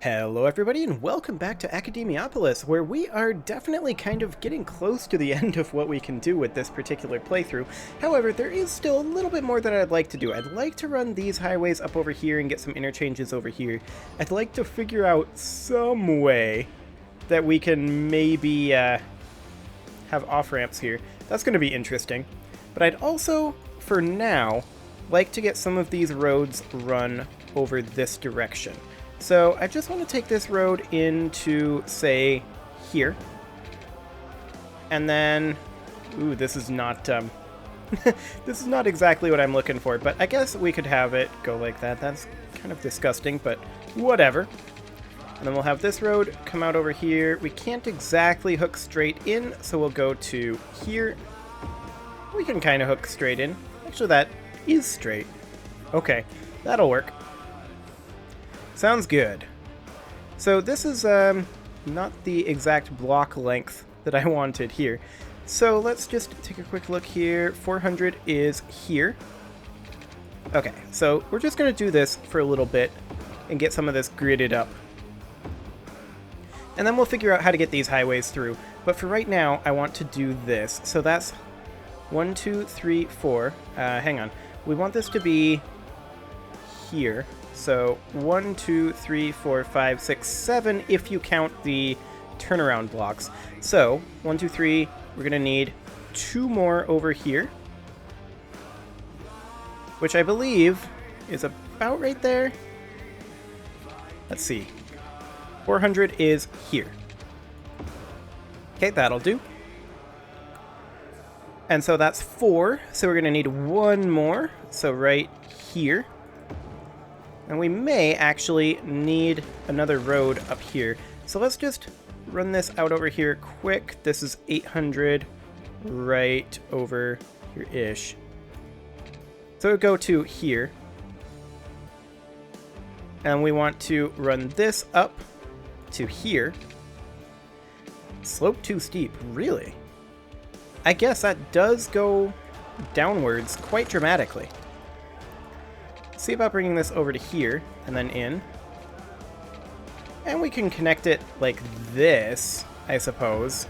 Hello everybody and welcome back to Academiopolis, where we are definitely kind of getting close to the end of what we can do with this particular playthrough. However, there is still a little bit more that I'd like to do. I'd like to run these highways up over here and get some interchanges over here. I'd like to figure out some way that we can maybe have off-ramps here. That's going to be interesting. But I'd also, for now, like to get some of these roads run over this direction. So I just want to take this road into, say, here. And then, ooh, this is not, this is not exactly what I'm looking for, but I guess we could have it go like that. That's kind of disgusting, but whatever. And then we'll have this road come out over here. We can't exactly hook straight in, so we'll go to here. We can kind of hook straight in. Actually, that is straight. Okay, that'll work. Sounds good. So this is not the exact block length that I wanted here. So let's just take a quick look here. 400 is here. Okay, so we're just going to do this for a little bit and get some of this gridded up. And then we'll figure out how to get these highways through. But for right now, I want to do this. So that's 1, 2, 3, 4. Hang on. We want this to be here. So 1, 2, 3, 4, 5, 6, 7 if you count the turnaround blocks. So 1, 2, 3, we're going to need 2 more over here, which I believe is about right there. Let's see. 400 is here. Okay, that'll do. And so that's 4, so we're going to need 1 more, so right here. And we may actually need another road up here. So let's just run this out over here quick. This is 800 right over here-ish. So we'll go to here. And we want to run this up to here. Slope too steep, really? I guess that does go downwards quite dramatically. See about bringing this over to here and then in. And we can connect it like this, I suppose.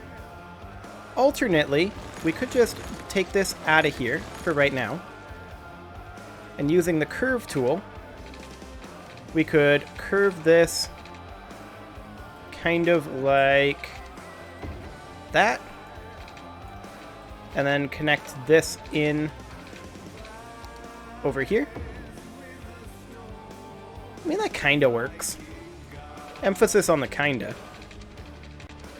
Alternately, we could just take this out of here for right now. And using the curve tool, we could curve this kind of like that. And then connect this in over here. I mean, that kinda works. Emphasis on the kinda.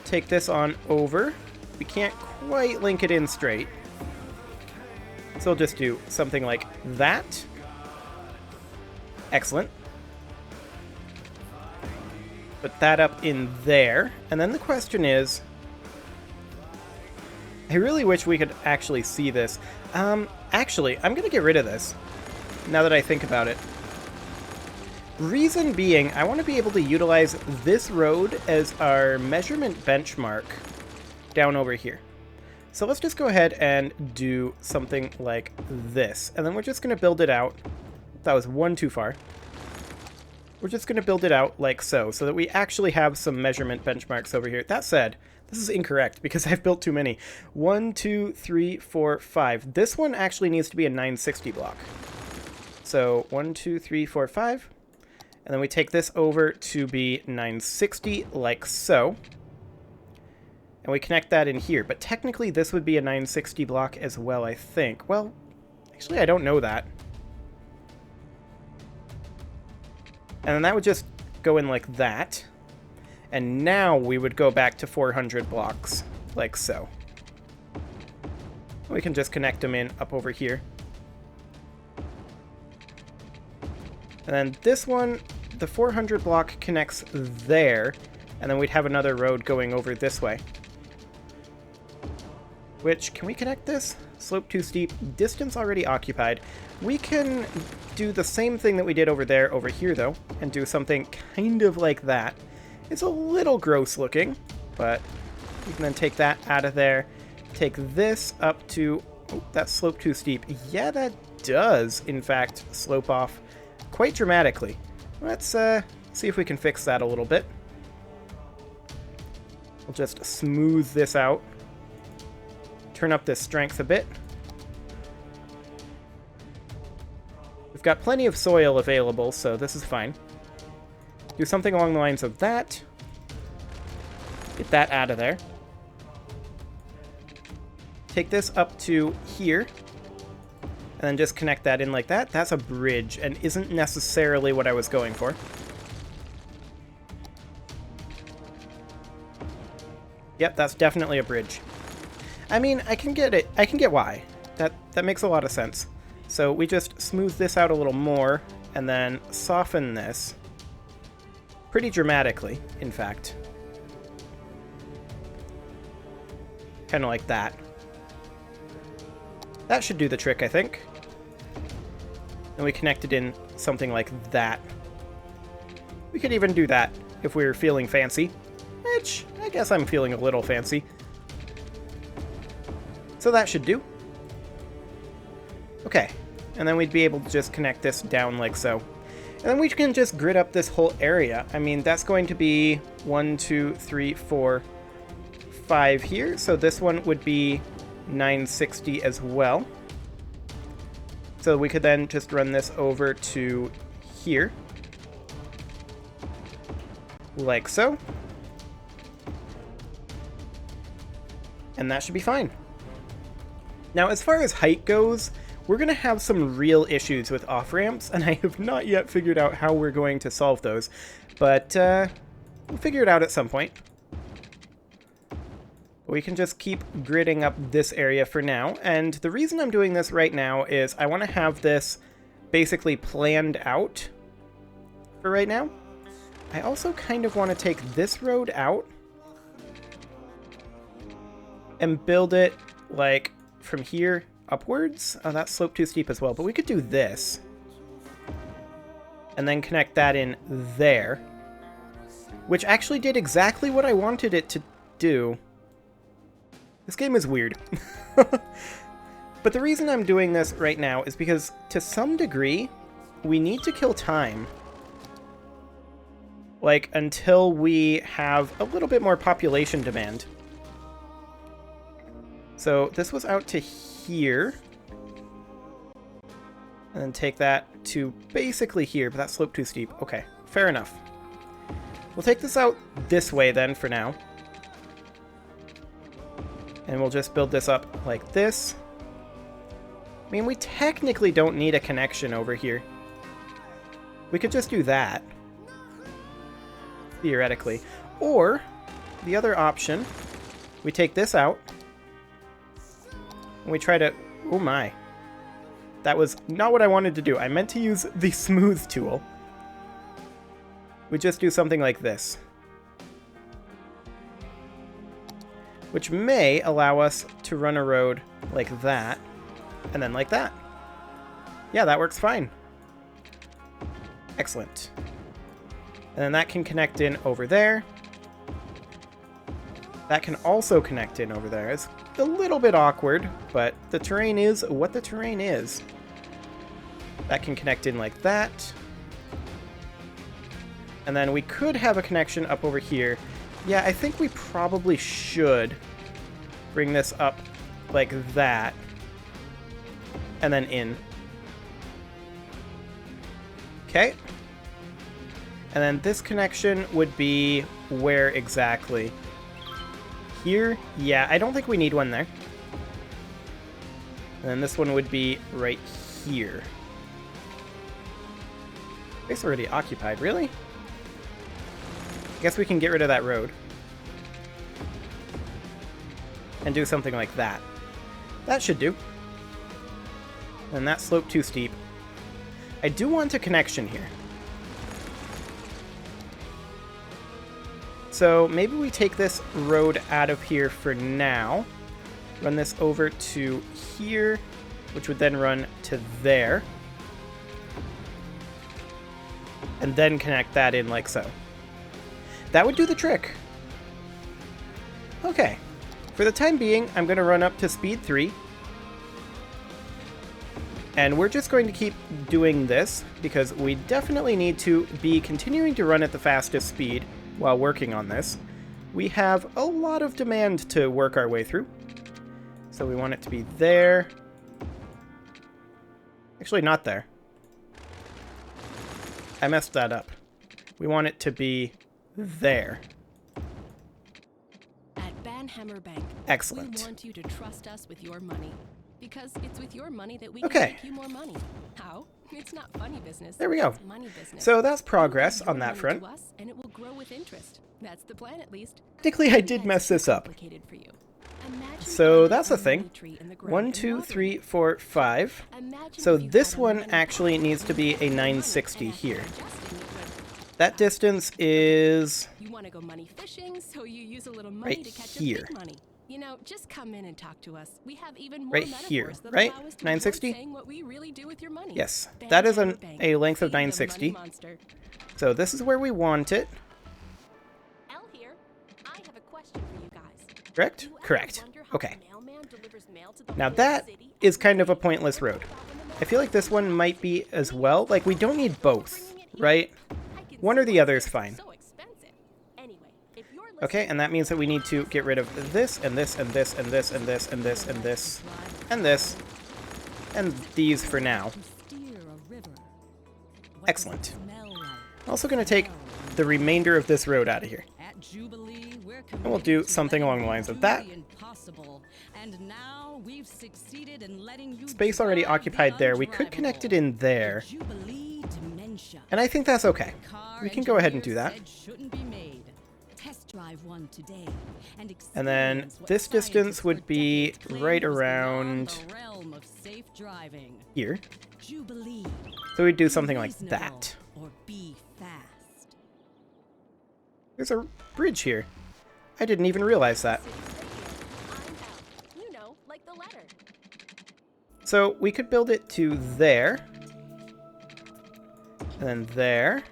Take this on over. We can't quite link it in straight. So we'll just do something like that. Excellent. Put that up in there. And then the question is, I really wish we could actually see this. Actually, I'm gonna get rid of this, now that I think about it. Reason being, I want to be able to utilize this road as our measurement benchmark down over here. So let's just go ahead and do something like this. And then we're just going to build it out. That was one too far. We're just going to build it out like so that we actually have some measurement benchmarks over here. That said, this is incorrect because I've built too many. 1, 2, 3, 4, 5. This one actually needs to be a 960 block. So 1, 2, 3, 4, 5. And then we take this over to be 960, like so. And we connect that in here. But technically, this would be a 960 block as well, I think. Well, actually, I don't know that. And then that would just go in like that. And now we would go back to 400 blocks, like so. We can just connect them in up over here. And then this one, the 400 block connects there, and then we'd have another road going over this way. Which, can we connect this? Slope too steep, distance already occupied. We can do the same thing that we did over there over here, though, and do something kind of like that. It's a little gross looking, but we can then take that out of there, take this up to... Oh, that slope too steep. Yeah, that does, in fact, slope off quite dramatically. Let's see if we can fix that a little bit. We'll just smooth this out. Turn up this strength a bit. We've got plenty of soil available, so this is fine. Do something along the lines of that. Get that out of there. Take this up to here. And then just connect that in like that. That's a bridge, and isn't necessarily what I was going for. Yep, that's definitely a bridge. I mean, I can get it. I can get why. That makes a lot of sense. So we just smooth this out a little more, and then soften this. Pretty dramatically, in fact. Kind of like that. That should do the trick, I think. And we connect it in something like that. We could even do that if we were feeling fancy. Which, I guess I'm feeling a little fancy. So that should do. Okay. And then we'd be able to just connect this down like so. And then we can just grid up this whole area. I mean, that's going to be 1, 2, 3, 4, 5 here. So this one would be 960 as well. So we could then just run this over to here. Like so. And that should be fine. Now, as far as height goes, we're going to have some real issues with off-ramps, and I have not yet figured out how we're going to solve those. But we'll figure it out at some point. We can just keep gridding up this area for now, and the reason I'm doing this right now is I want to have this basically planned out for right now. I also kind of want to take this road out and build it, like, from here upwards. Oh, that sloped too steep as well, but we could do this. And then connect that in there. Which actually did exactly what I wanted it to do. This game is weird. But the reason I'm doing this right now is because, to some degree, we need to kill time. Like, until we have a little bit more population demand. So this was out to here. And then take that to basically here, but that sloped too steep. Okay, fair enough. We'll take this out this way then for now. And we'll just build this up like this. I mean, we technically don't need a connection over here. We could just do that. Theoretically. Or, the other option, we take this out. And we try to... Oh my. That was not what I wanted to do. I meant to use the smooth tool. We just do something like this. Which may allow us to run a road like that, and then like that. Yeah, that works fine. Excellent. And then that can connect in over there. That can also connect in over there. It's a little bit awkward, but the terrain is what the terrain is. That can connect in like that. And then we could have a connection up over here. Yeah, I think we probably should bring this up like that. And then in. Okay. And then this connection would be where exactly? Here? Yeah, I don't think we need one there. And then this one would be right here. Space already occupied, really? I guess we can get rid of that road. And do something like that. That should do. And that sloped too steep. I do want a connection here. So maybe we take this road out of here for now. Run this over to here, which would then run to there. And then connect that in like so. That would do the trick. Okay. For the time being, I'm going to run up to speed 3. And we're just going to keep doing this because we definitely need to be continuing to run at the fastest speed while working on this. We have a lot of demand to work our way through. So we want it to be there. Actually, not there. I messed that up. We want it to be there. At Banhammer Bank, excellent. We want you to trust us with your money. Because it's with your money that we okay. can make you more money. How? It's not funny business. There we go. It's money business. So that's progress on that front. To us, and it will grow with interest. That's the plan, at least. Technically, I did mess this up. So that's the thing. 1, 2, 3, 4, 5. So this one actually needs to be a 960 here. That distance is you want to go money fishing, so you use a little money to catch your big money. You know, just come in and talk to us. We have even more right here, right? 960? What we really do with your money. Yes, that is a length of 960. So this is where we want it. L here. I have a question for you guys. Correct? Correct. Okay. Now that is kind of a pointless road. I feel like this one might be as well. Like, we don't need both, right? One or the other is fine. Okay, and that means that we need to get rid of this, and this, and this, and this, and this, and this, and this, and this, and these for now. Excellent. I'm also going to take the remainder of this road out of here. And we'll do something along the lines of that. Space already occupied there. We could connect it in there. And I think that's okay. We can go ahead and do that. And then this distance would be right around here. So we'd do something like that. There's a bridge here. I didn't even realize that. So we could build it to there. And then there.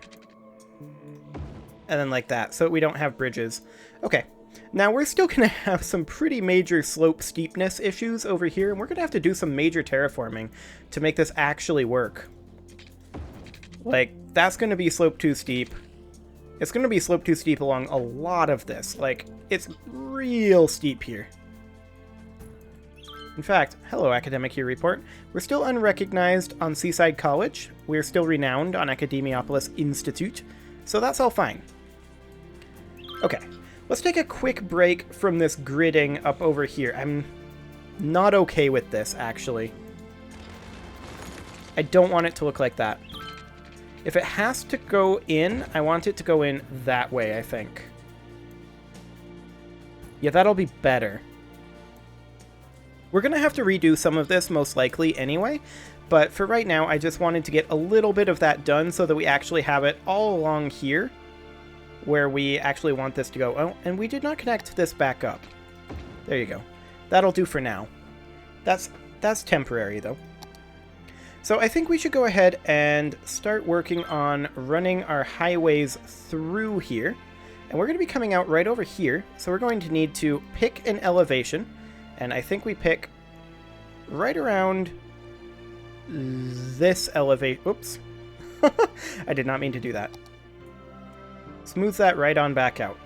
And then like that, so we don't have bridges. Okay, now we're still going to have some pretty major slope steepness issues over here, and we're going to have to do some major terraforming to make this actually work. Like, that's going to be slope too steep. It's going to be slope too steep along a lot of this. Like, it's real steep here. In fact, hello Academic Year Report. We're still unrecognized on Seaside College. We're still renowned on Academiopolis Institute. So that's all fine. Okay, let's take a quick break from this gridding up over here. I'm not okay with this, actually. I don't want it to look like that. If it has to go in, I want it to go in that way, I think. Yeah, that'll be better. We're going to have to redo some of this, most likely, anyway. But for right now, I just wanted to get a little bit of that done so that we actually have it all along here where we actually want this to go. Oh, and we did not connect this back up. There you go. That'll do for now. That's temporary, though. So I think we should go ahead and start working on running our highways through here. And we're going to be coming out right over here. So we're going to need to pick an elevation. And I think we pick right around this elevate. Oops. I did not mean to do that. Smooth that right on back out.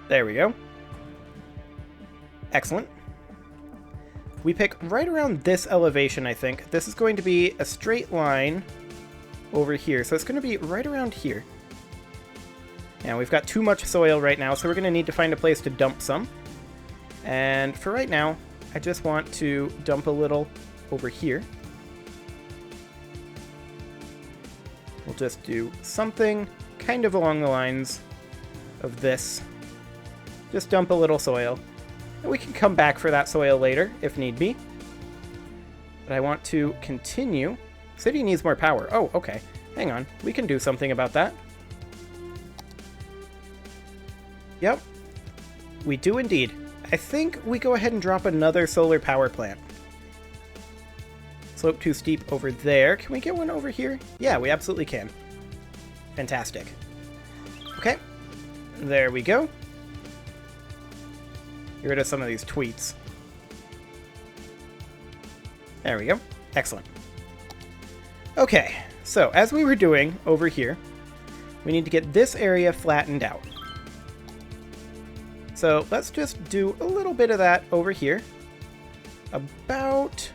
There we go. Excellent. We pick right around this elevation, I think. This is going to be a straight line over here. So it's going to be right around here. And we've got too much soil right now, so we're going to need to find a place to dump some. And for right now, I just want to dump a little over here. We'll just do something kind of along the lines of this. Just dump a little soil. And we can come back for that soil later, if need be. But I want to continue. City needs more power. Oh, okay. Hang on. We can do something about that. Yep. We do indeed. I think we go ahead and drop another solar power plant. Slope too steep over there. Can we get one over here? Yeah, we absolutely can. Fantastic. Okay. There we go. Get rid of some of these tweets. There we go. Excellent. Okay, so as we were doing over here, we need to get this area flattened out. So let's just do a little bit of that over here. About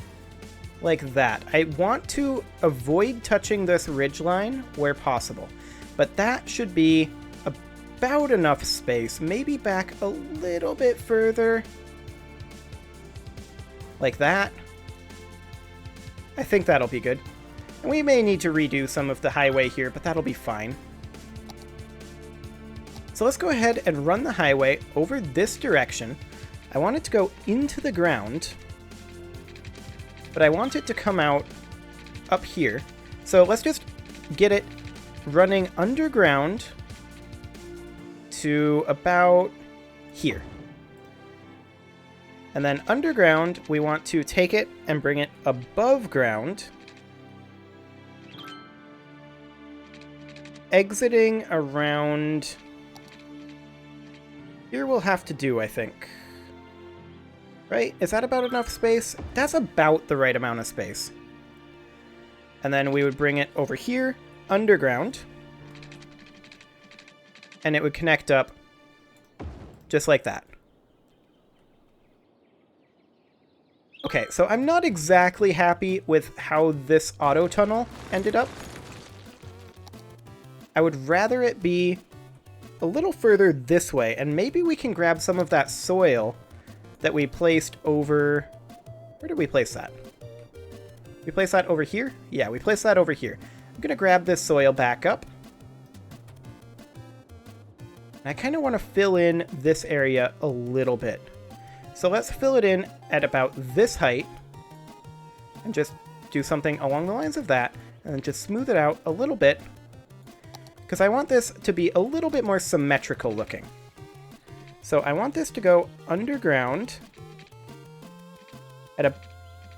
like that. I want to avoid touching this ridgeline where possible, but that should be about enough space. Maybe back a little bit further. Like that. I think that'll be good. And we may need to redo some of the highway here, but that'll be fine. So let's go ahead and run the highway over this direction. I want it to go into the ground, but I want it to come out up here. So let's just get it running underground to about here. And then underground, we want to take it and bring it above ground, exiting around here. We'll have to do, I think. Right? Is that about enough space? That's about the right amount of space. And then we would bring it over here, underground, and it would connect up just like that. Okay, so I'm not exactly happy with how this auto tunnel ended up. I would rather it be a little further this way, and maybe we can grab some of that soil that we placed over... Where did we place that? We placed that over here? Yeah, we placed that over here. I'm going to grab this soil back up. And I kind of want to fill in this area a little bit. So let's fill it in at about this height, and just do something along the lines of that, and then just smooth it out a little bit, because I want this to be a little bit more symmetrical looking. So I want this to go underground at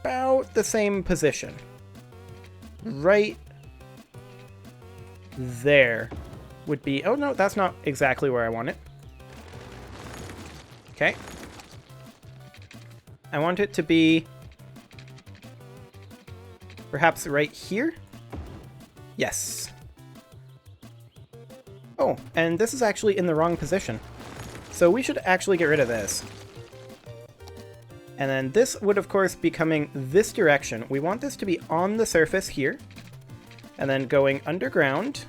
about the same position. Right there would be... Oh no, that's not exactly where I want it. Okay. I want it to be perhaps right here? Yes. Oh, and this is actually in the wrong position. So we should actually get rid of this. And then this would, of course, be coming this direction. We want this to be on the surface here, and then going underground,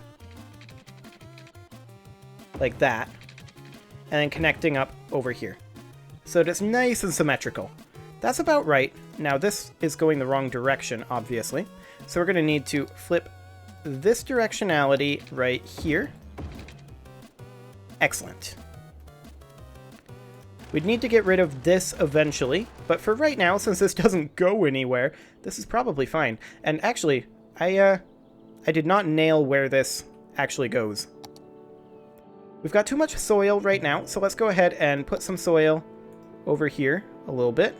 like that, and then connecting up over here. So it's nice and symmetrical. That's about right. Now this is going the wrong direction, obviously. So we're going to need to flip this directionality right here. Excellent. We'd need to get rid of this eventually, but for right now, since this doesn't go anywhere, this is probably fine. And actually, I did not nail where this actually goes. We've got too much soil right now, so let's go ahead and put some soil over here a little bit.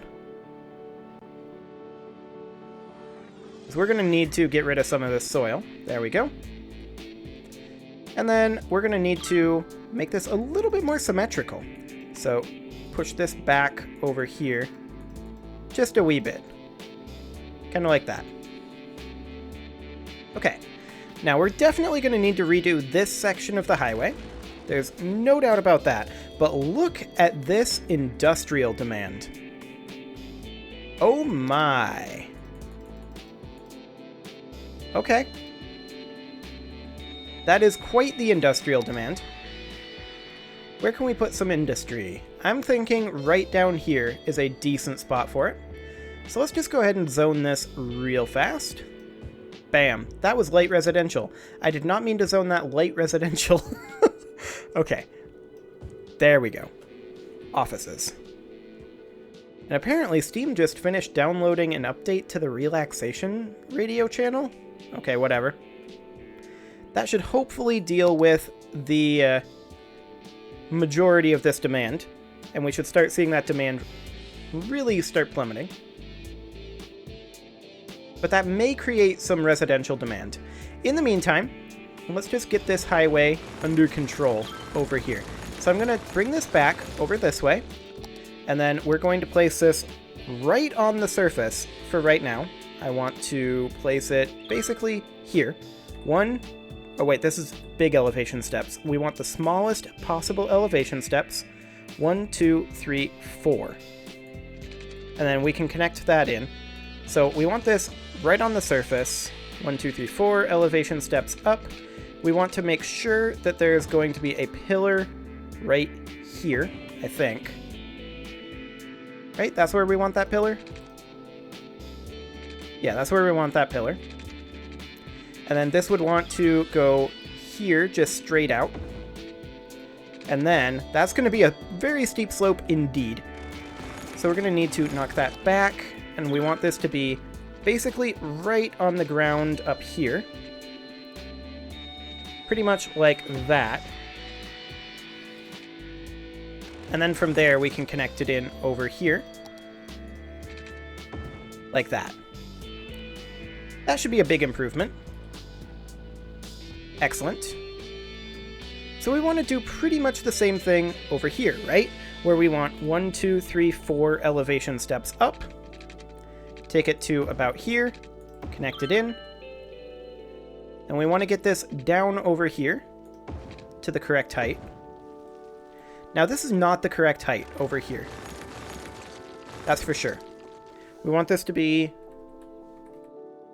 So we're going to need to get rid of some of this soil. There we go. And then we're going to need to make this a little bit more symmetrical. So push this back over here just a wee bit. Kind of like that. Okay. Now we're definitely going to need to redo this section of the highway. There's no doubt about that. But look at this industrial demand. Oh my. Okay. That is quite the industrial demand. Where can we put some industry? I'm thinking right down here is a decent spot for it. So let's just go ahead and zone this real fast. Bam. That was light residential. I did not mean to zone that light residential. Okay. There we go. Offices. And apparently Steam just finished downloading an update to the relaxation radio channel. Okay, whatever. That should hopefully deal with the majority of this demand, and we should start seeing that demand really start plummeting. But that may create some residential demand. In the meantime, let's just get this highway under control over here. So I'm going to bring this back over this way, and then we're going to place this right on the surface for right now. I want to place it basically here. Oh wait, this is big elevation steps. We want the smallest possible elevation steps. 1, 2, 3, 4. And then we can connect that in. So we want this right on the surface. 1, 2, 3, 4 elevation steps up. We want to make sure that there's going to be a pillar right here, I think. Right? That's where we want that pillar? Yeah, that's where we want that pillar. And then this would want to go here, just straight out. And then that's going to be a very steep slope indeed. So we're going to need to knock that back, and we want this to be basically right on the ground up here. Pretty much like that. And then from there we can connect it in over here. Like that. That should be a big improvement. Excellent. So we want to do pretty much the same thing over here, right? Where we want 1, 2, 3, 4 elevation steps up. Take it to about here. Connect it in. And we want to get this down over here to the correct height. Now this is not the correct height over here. That's for sure. We want this to be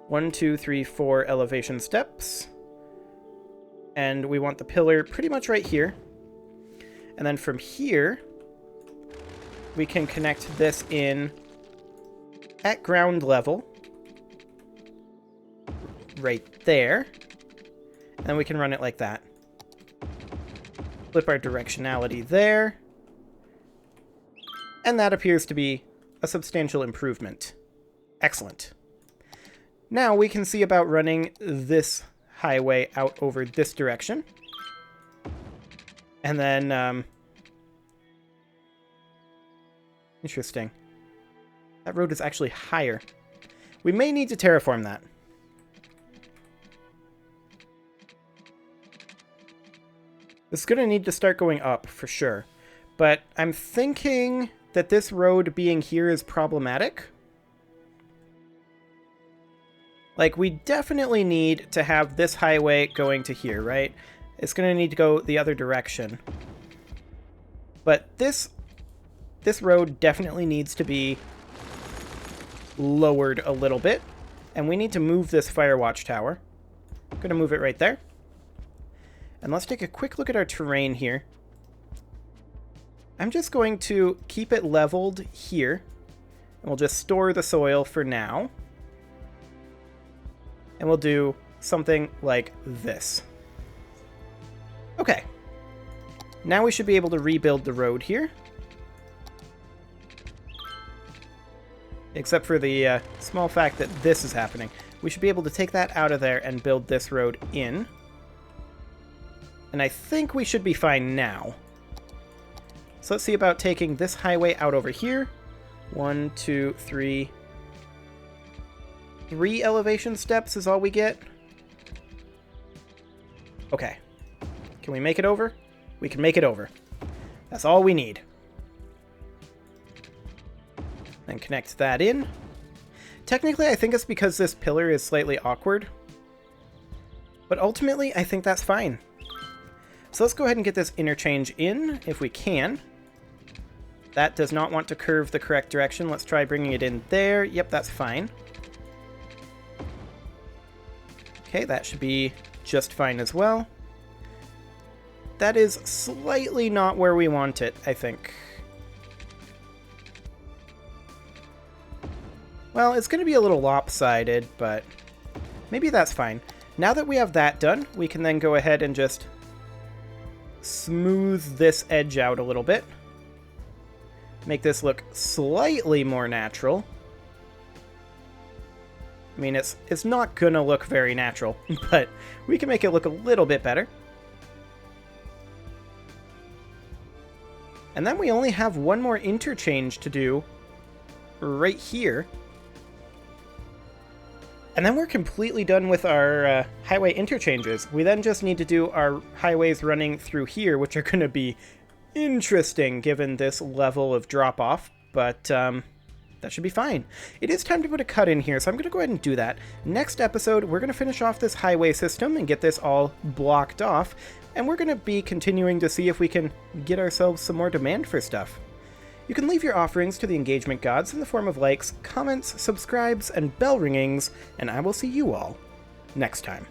1, 2, 3, 4 elevation steps. And we want the pillar pretty much right here. And then from here, we can connect this in at ground level. Right there. And then we can run it like that. Flip our directionality there. And that appears to be a substantial improvement. Excellent. Now we can see about running this highway out over this direction. And then, interesting. That road is actually higher. We may need to terraform that. This is going to need to start going up, for sure. But I'm thinking that this road being here is problematic. Like, we definitely need to have this highway going to here, right? It's going to need to go the other direction. But this road definitely needs to be lowered a little bit. And we need to move this fire watchtower. I'm going to move it right there. And let's take a quick look at our terrain here. I'm just going to keep it leveled here. And we'll just store the soil for now. And we'll do something like this. Okay. Now we should be able to rebuild the road here. Except for the small fact that this is happening. We should be able to take that out of there and build this road in. And I think we should be fine now. So let's see about taking this highway out over here. 1, 2, 3. 3 elevation steps is all we get. Okay. Can we make it over? We can make it over. That's all we need. Then connect that in. Technically, I think it's because this pillar is slightly awkward. But ultimately, I think that's fine. So let's go ahead and get this interchange in, if we can. That does not want to curve the correct direction. Let's try bringing it in there. Yep, that's fine. Okay, that should be just fine as well. That is slightly not where we want it, I think. Well, it's going to be a little lopsided, but maybe that's fine. Now that we have that done, we can then go ahead and just smooth this edge out a little bit. Make this look slightly more natural. I mean, it's not gonna look very natural, but we can make it look a little bit better. And then we only have one more interchange to do right here. And then we're completely done with our highway interchanges. We then just need to do our highways running through here, which are going to be interesting given this level of drop-off. But That should be fine. It is time to put a cut in here, so I'm going to go ahead and do that. Next episode, we're going to finish off this highway system and get this all blocked off, and we're going to be continuing to see if we can get ourselves some more demand for stuff. You can leave your offerings to the engagement gods in the form of likes, comments, subscribes, and bell ringings, and I will see you all next time.